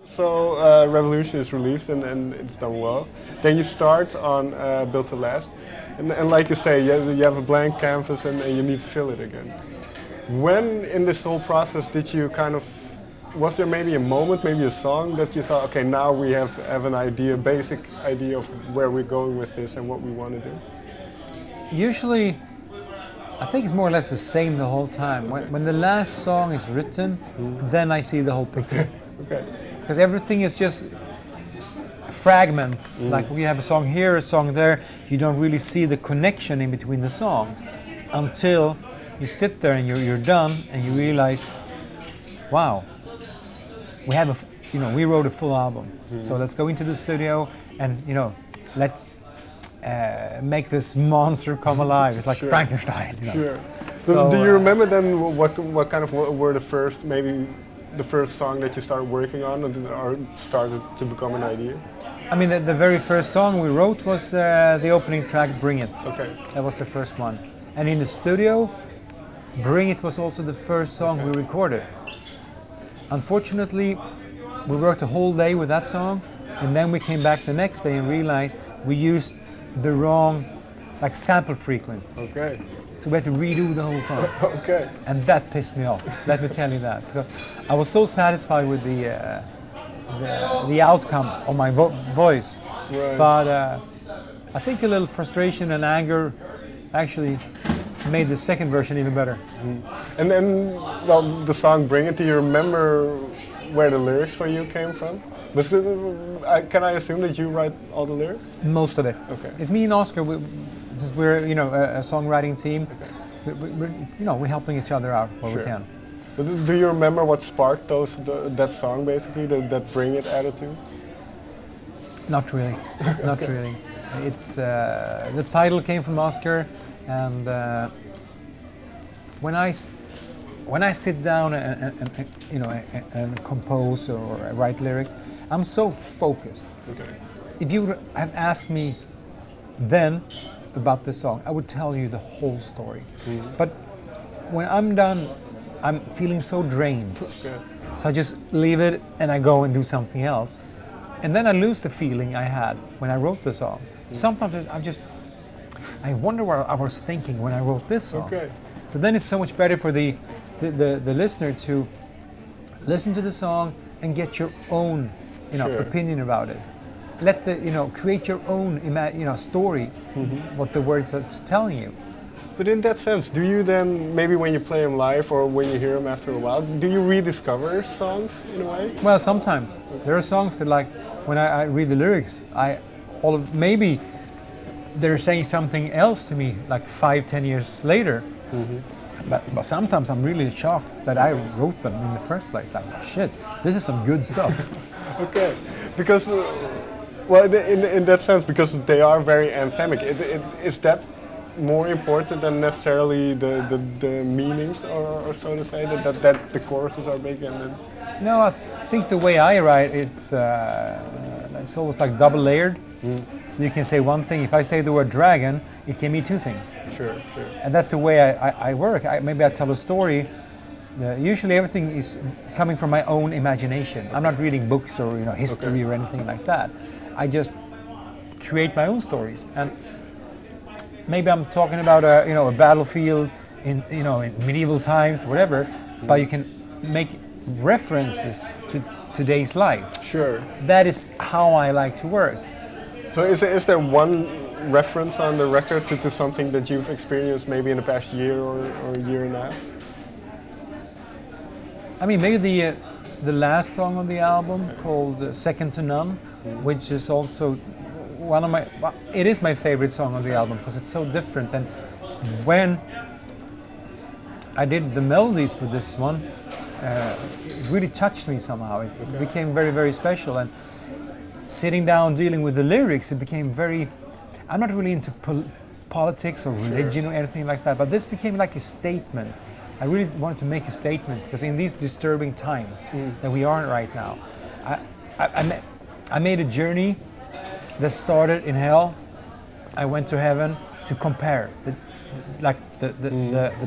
So Revolution is released and it's done well. Then you start on Built to Last, and like you say, you have a blank canvas and you need to fill it again. When in this whole process did you kind of, was there maybe a moment, maybe a song that you thought, okay, now we have an idea, basic idea of where we're going with this and what we want to do? Usually, I think it's more or less the same the whole time. When the last song is written, then I see the whole picture. Okay. Because everything is just fragments. Like we have a song here, a song there. You don't really see the connection in between the songs until you sit there and you're done and you realize, wow, we wrote a full album. So let's go into the studio and let's make this monster come alive. It's like Frankenstein. Sure. So do you remember then what kind of were the first, maybe the first song that you started working on or started to become an idea? I mean, the very first song we wrote was the opening track, Bring It. Okay. That was the first one. And in the studio, Bring It was also the first song we recorded. Unfortunately, we worked a whole day with that song, and then we came back the next day and realized we used the wrong sample frequency. Okay. So we had to redo the whole song. Okay. And that pissed me off. Let me tell you that, because I was so satisfied with the outcome of my voice. Right. But I think a little frustration and anger actually made the second version even better. And then, well, the song "Bring It." Do you remember where the lyrics for you came from? Can I assume that you write all the lyrics? Most of it. Okay. It's me and Oscar. We're a songwriting team. Okay. We're helping each other out where we can. But do you remember what sparked that song basically, that "Bring It" attitude? Not really. Not really. It's the title came from Oscar, and when I sit down and compose or write lyrics, I'm so focused. Okay. If you had asked me then about this song, I would tell you the whole story. But when I'm done, I'm feeling so drained. Okay. So I just leave it and I go and do something else. And then I lose the feeling I had when I wrote the song. Sometimes I wonder what I was thinking when I wrote this song. Okay. So then it's so much better for the listener to listen to the song and get your own opinion about it. Let create your own story, what the words are telling you. But in that sense, do you then, maybe when you play them live or when you hear them after a while, do you rediscover songs in a way? Well, sometimes. There are songs that, like, when I read the lyrics, maybe they're saying something else to me, like 5-10 years later. But sometimes I'm really shocked that I wrote them in the first place. Like, shit, this is some good stuff. Okay, because, well, in that sense, because they are very anthemic, is that more important than necessarily the meanings, or so to say, that the choruses are big and then... No, I think the way I write, it's almost like double layered. You can say one thing. If I say the word dragon, it can mean two things. Sure. And that's the way I work. Maybe I tell a story. Usually everything is coming from my own imagination. I'm not reading books or history or anything like that. I just create my own stories. And maybe I'm talking about a battlefield in medieval times, whatever. But you can make references to today's life. Sure. That is how I like to work. So is there one reference on the record to something that you've experienced maybe in the past year or a year and a half? I mean, maybe the last song on the album called Second to None, which is also it is my favorite song on the album because it's so different. And when I did the melodies for this one, it really touched me somehow. It became very, very special. And sitting down dealing with the lyrics, it became very... I'm not really into politics or religion or anything like that, but this became like a statement. I really wanted to make a statement because in these disturbing times that we are in right now, I made a journey that started in hell. I went to heaven to compare the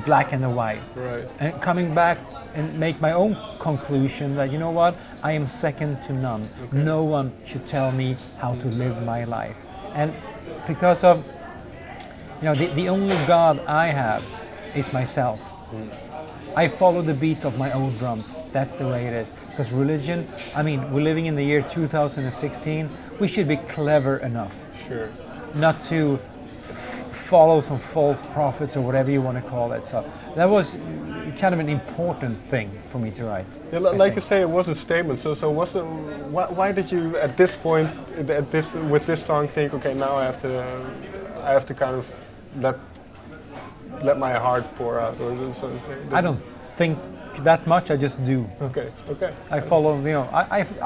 black and the white. Right. And coming back and make my own conclusion that, you know what, I am second to none. Okay. No one should tell me how to live my life. And because of, the only God I have is myself. I follow the beat of my own drum. That's the way it is. Because religion, we're living in the year 2016. We should be clever enough not to follow some false prophets or whatever you want to call it. So that was kind of an important thing for me to write. Yeah, like you say, it was a statement. So why did you at this point, with this song, think, okay, now I have to kind of let my heart pour out, or so to say? I don't think that much. I just do. Okay. I follow,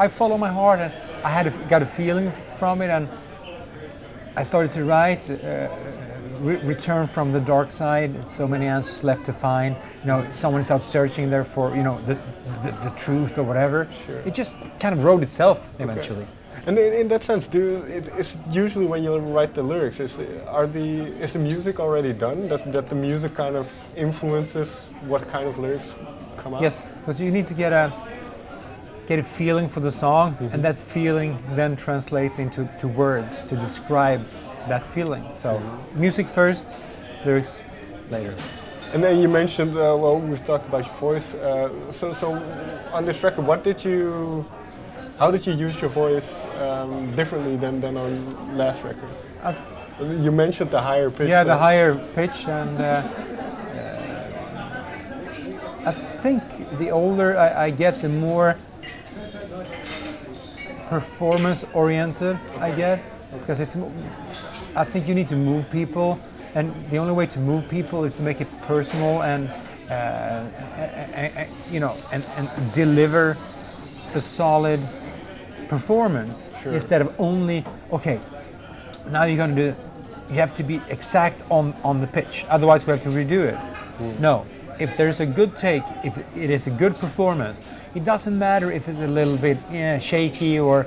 I follow my heart, and I got a feeling from it, and I started to write. Return from the dark side. So many answers left to find. Someone's out searching there for the truth or whatever. Sure. It just kind of wrote itself eventually. Okay. And in that sense, it's usually when you write the lyrics, is the music already done? That the music kind of influences what kind of lyrics come out? Yes, because you need to get a feeling for the song, and that feeling then translates into words to describe that feeling. So music first, lyrics later. And then you mentioned, we've talked about your voice. So on this record, how did you use your voice differently than on last records? You mentioned the higher pitch. Yeah, the higher pitch, and I think the older I get, the more performance-oriented I get, because I think you need to move people, and the only way to move people is to make it personal and deliver a solid performance instead of only now you have to be exact on the pitch, otherwise we have to redo it. No, if there's a good take, if it is a good performance, it doesn't matter if it's a little bit shaky or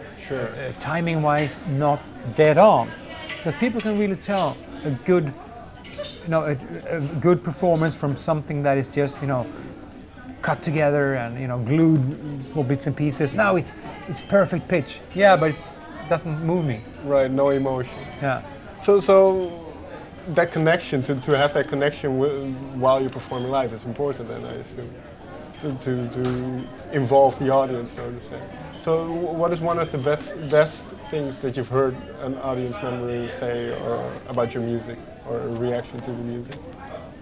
timing wise not dead on. Because people can really tell a good, a good performance from something that is just, cut together and glued small bits and pieces. Now it's perfect pitch. Yeah, but it doesn't move me. Right, no emotion. Yeah. So that connection, to have that connection while you're performing live is important, then I assume, to involve the audience, so to say. So what is one of the best things that you've heard an audience member say or about your music, or a reaction to the music?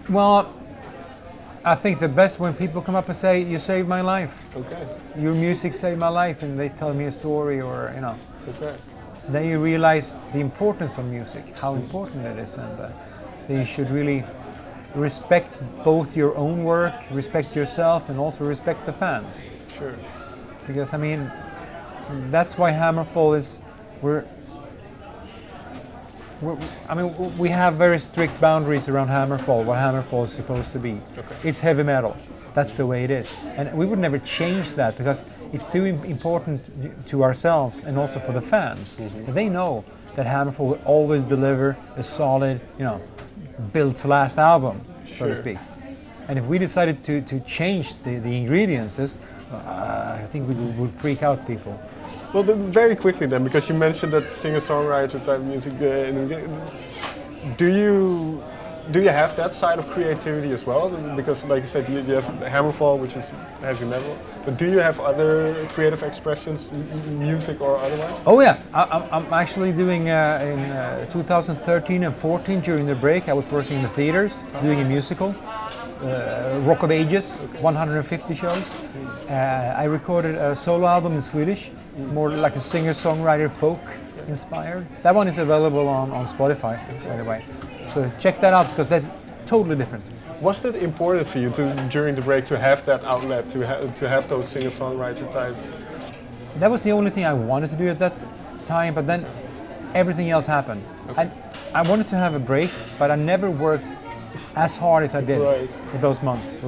Well, I think the best when people come up and say, "You saved my life." Okay. Your music saved my life, and they tell me a story, or Okay. Then you realize the importance of music, how important it is, and that you should really respect both your own work, respect yourself, and also respect the fans. Sure. Because that's why Hammerfall is. We have very strict boundaries around Hammerfall, what Hammerfall is supposed to be. Okay. It's heavy metal. That's the way it is. And we would never change that, because it's too important to ourselves and also for the fans. Mm-hmm. They know that Hammerfall will always deliver a solid, built to last album, so to speak. And if we decided to change the ingredients, I think we would freak out people. Well, very quickly then, because you mentioned that singer-songwriter type music, do you have that side of creativity as well? Because, like you said, you have Hammerfall, which is heavy metal. But do you have other creative expressions, music or otherwise? Oh yeah, I'm actually doing in 2013 and 14 during the break. I was working in the theaters doing a musical. Rock of Ages, 150 shows. I recorded a solo album in Swedish, more like a singer-songwriter folk inspired. That one is available on Spotify, by the way. So check that out, because that's totally different. Was that important for you during the break to have that outlet, to have those singer-songwriter type? That was the only thing I wanted to do at that time, but then everything else happened. Okay. I wanted to have a break, but I never worked as hard as I did for those months,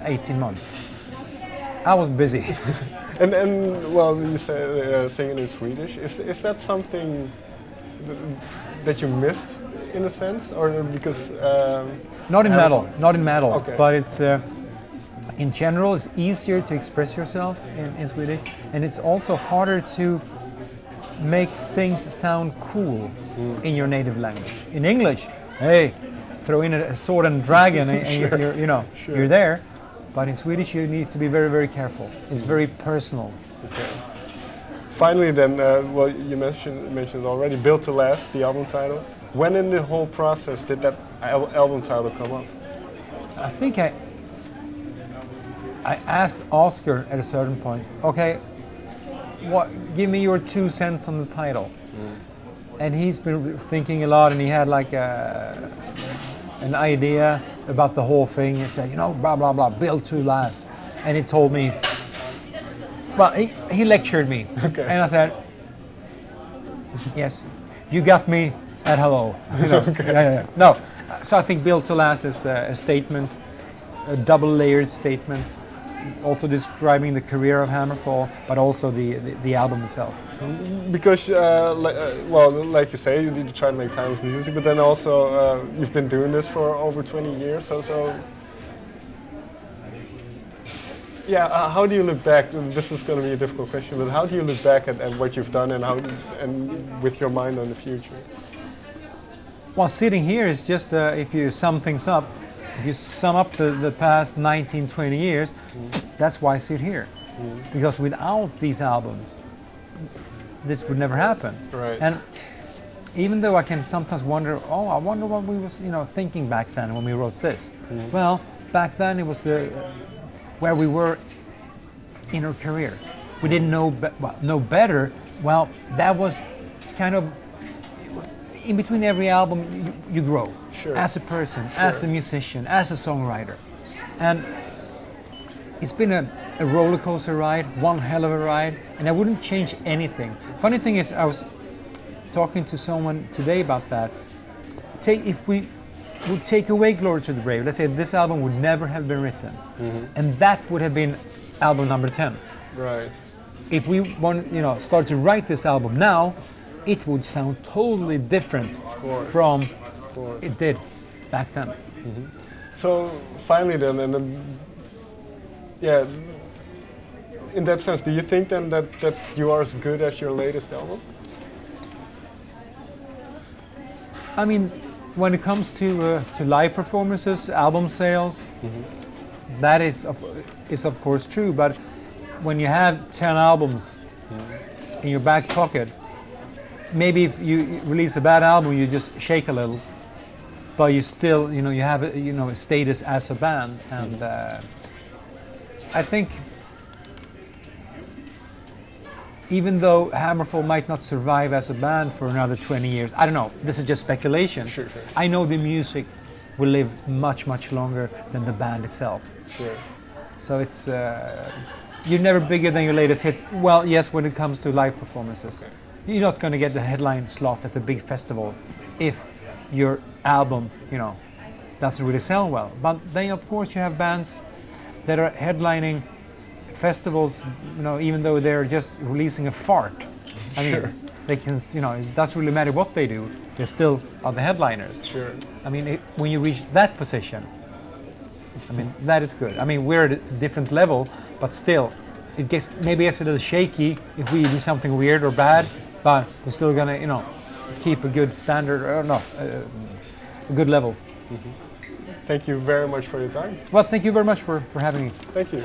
18 months. I was busy. and well, you say singing in Swedish. Is that something that you missed in a sense, or because? Not in metal, Okay. but it's in general, it's easier to express yourself in Swedish, and it's also harder to make things sound cool in your native language. In English, hey, throw in a sword and dragon, and Sure. you're, you know, Sure. you're there. But in Swedish, you need to be very, very careful. It's very personal. Okay. Finally, then, well, you mentioned already, "Built to Last," the album title. When in the whole process did that album title come up? I think I asked Oscar at a certain point, okay, give me your 2 cents on the title. And he's been thinking a lot, and he had like an idea about the whole thing. He said, you know, blah, blah, blah, "Built to Last." And he told me, well, he lectured me. Okay. And I said, yes, you got me at hello. You know, Okay. yeah. No, so I think "Built to Last" is a statement, a double-layered statement, also describing the career of Hammerfall, but also the album itself. Because, well, like you say, you need to try to make time with music, but then also you've been doing this for over 20 years, so yeah. How do you look back? And this is going to be a difficult question, but how do you look back at what you've done, and with your mind on the future? Well, sitting here is just if you sum things up. If you sum up the past 19, 20 years, that's why I sit here. Because without these albums, this would never happen. Right. And even though I can sometimes wonder, I wonder what we was, thinking back then when we wrote this. Well, back then it was where we were in our career. We didn't know better. Well, that was kind of in between every album you grow. Sure. As a person, Sure. as a musician, as a songwriter. And it's been a roller coaster ride, one hell of a ride, and I wouldn't change anything. Funny thing is, I was talking to someone today about that. If we would take away "Glory to the Brave," let's say this album would never have been written, and that would have been album number 10. Right. If we start to write this album now, it would sound totally different from it did back then. So finally then, yeah, in that sense, do you think then that you are as good as your latest album? I mean, when it comes to live performances, album sales, that is of course true. But when you have 10 albums in your back pocket, maybe if you release a bad album, you just shake a little, but you still, you have a status as a band, and I think even though Hammerfall might not survive as a band for another 20 years, I don't know, this is just speculation. Sure. I know the music will live much, much longer than the band itself. Sure. So it's, you're never bigger than your latest hit. Well, yes, when it comes to live performances. Okay. You're not going to get the headline slot at a big festival if your album, doesn't really sell well. But then, of course, you have bands that are headlining festivals, even though they're just releasing a fart. I mean, Sure. they can, it doesn't really matter what they do. They still are the headliners. Sure. I mean, when you reach that position, I mean, that is good. I mean, we're at a different level, but still, it gets maybe it's a little shaky if we do something weird or bad, but we're still gonna, keep a good standard, or no, a good level. Thank you very much for your time. Well, thank you very much for having me. Thank you.